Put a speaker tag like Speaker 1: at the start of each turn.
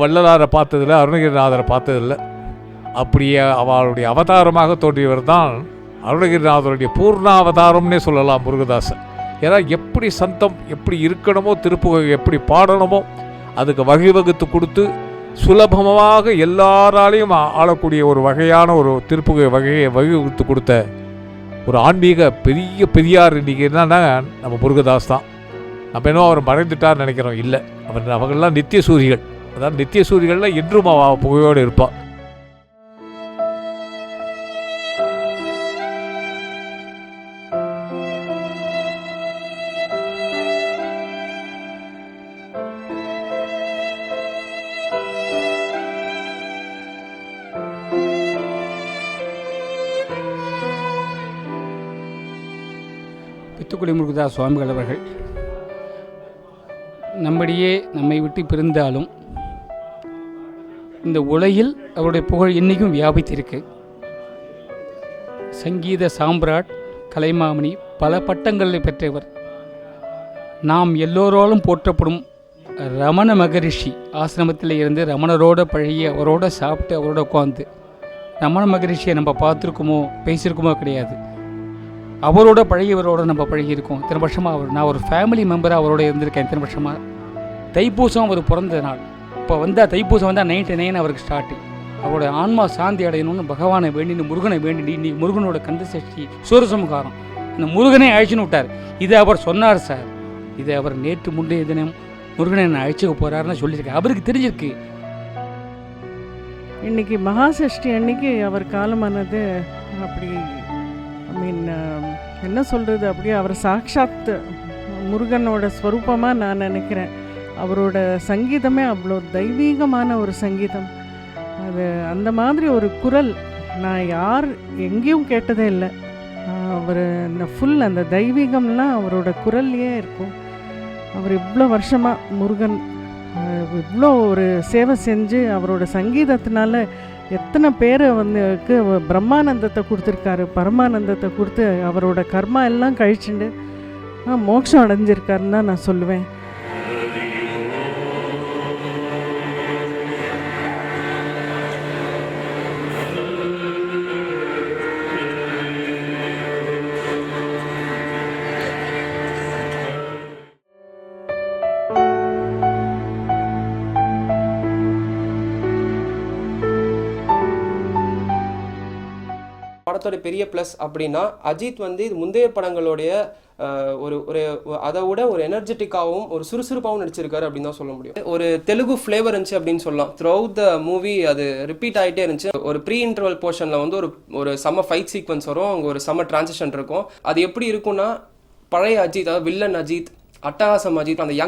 Speaker 1: வள்ளலாரை பார்த்ததில்லை, அருணகிரிநாதரை பார்த்ததில்லை. அப்படியே அவளுடைய அவதாரமாக தோன்றியவர் தான் அருணகிரிநாதருடைய பூர்ணாவதாரம்னே சொல்லலாம் முருகதாசன். ஏன்னா எப்படி சந்தம் எப்படி இருக்கணுமோ, திருப்புகை எப்படி பாடணுமோ அதுக்கு வழிவகுத்து கொடுத்து சுலபமாக எல்லாராலையும் ஆளக்கூடிய ஒரு வகையான ஒரு திருப்புகை வகையை வழிவகுத்து கொடுத்த ஒரு ஆன்மீக பெரிய பெரியார் இன்றைக்கி என்னன்னா நம்ம முருகதாஸ் தான். நம்ம என்ன அவர் மறைந்துட்டார்னு நினைக்கிறோம். இல்லை, அவங்கெல்லாம் நித்திய சூரிகள். அதாவது நித்திய சூரிகள்லாம் என்றும் புகையோடு இருப்பாள்.
Speaker 2: பித்துக்குடி முருகதாஸ் சுவாமிகள் அவர்கள் நம்மிடையே நம்மை விட்டு பிரிந்தாலும் இந்த உலகில் அவருடைய புகழ் இன்றைக்கும் வியாபித்திருக்கு. சங்கீத சாம்ராட், கலைமாமணி, பல பட்டங்களை பெற்றவர். நாம் எல்லோராலும் போற்றப்படும் ரமண மகரிஷி ஆசிரமத்தில் இருந்து ரமணரோட பழகி அவரோட சாப்பிட்டு அவரோட உட்காந்து ரமண மகரிஷியை நம்ம பார்த்துருக்குமோ பேசியிருக்குமோ கிடையாது. அவரோட பழகியவரோடு நம்ம பழகியிருக்கோம். இத்தனை வருஷமாக நான் ஒரு ஃபேமிலி மெம்பராக அவரோட இருந்திருக்கேன். இத்தனை வருஷமாக தைப்பூசம் அவர் பிறந்த நாள். இப்போ வந்தால் தைப்பூசம் வந்தால் 99 அவருக்கு ஸ்டார்ட்டு. அவரோட ஆன்மா சாந்தி அடையணும்னு பகவானை வேண்டின்னு முருகனை வேண்டிட்டு இன்றைக்கி முருகனோட கந்த சஷ்டி சூரசம்ஹாரம் இந்த முருகனே அழைச்சின்னு விட்டார். இதை அவர் சொன்னார் சார். இதை அவர் நேற்று முந்தைய தினம் முருகனை நான் அழைச்சிக்க போகிறாருன்னு சொல்லியிருக்கேன். அவருக்கு தெரிஞ்சிருக்கு.
Speaker 3: இன்றைக்கி மகாசஷ்டி அன்னைக்கு அவர் காலமானது அப்படி என்ன சொல்கிறது, அப்படியே அவர் சாக்ஷாத் முருகனோட ஸ்வரூபமாக நான் நினைக்கிறேன். அவரோட சங்கீதமே அவ்வளோ தெய்வீகமான ஒரு சங்கீதம். அது அந்த மாதிரி ஒரு குரல் நான் யார் எங்கேயும் கேட்டதே இல்லை. அவர் இந்த ஃபுல் அந்த தெய்வீகம்லாம் அவரோட குரல்லையே இருக்கும். அவர் இவ்வளோ வருஷமாக முருகன் இவ்வளோ ஒரு சேவை செஞ்சு அவரோட சங்கீதத்தினால எத்தனை பேரை பிரம்மானந்தத்தை கொடுத்துருக்காரு, பரமானந்தத்தை கொடுத்து அவரோட கர்மா எல்லாம் கழிச்சுண்டு மோட்சம் அடைஞ்சிருக்காருன்னு தான் நான் சொல்லுவேன்.
Speaker 4: படத்தோட பெரிய ப்ளஸ் அப்படின்னா அஜித் இது முந்தைய படங்களுடைய ஒரு ஒரு அதை விட ஒரு எனர்ஜெட்டிக்காகவும் ஒரு சுறுசுறுப்பாகவும் நடிச்சிருக்காரு அப்படின்னு தான் சொல்ல முடியும். ஒரு தெலுங்கு ஃப்ளேவர் இருந்துச்சு அப்படின்னு சொல்லலாம். த்ரூ அவுட் த மூவி அது ரிப்பீட் ஆகிட்டே இருந்துச்சு. ஒரு ப்ரீ இன்டர்வல் போர்ஷனில் ஒரு செம்ம ஃபைட் சீக்வன்ஸ் வரும், அங்கே ஒரு செம்ம டிரான்சிஷன் இருக்கும். அது எப்படி இருக்குன்னா பழைய அஜித், அதாவது வில்லன் அஜித், அட்டகாசம் அஜித், அந்த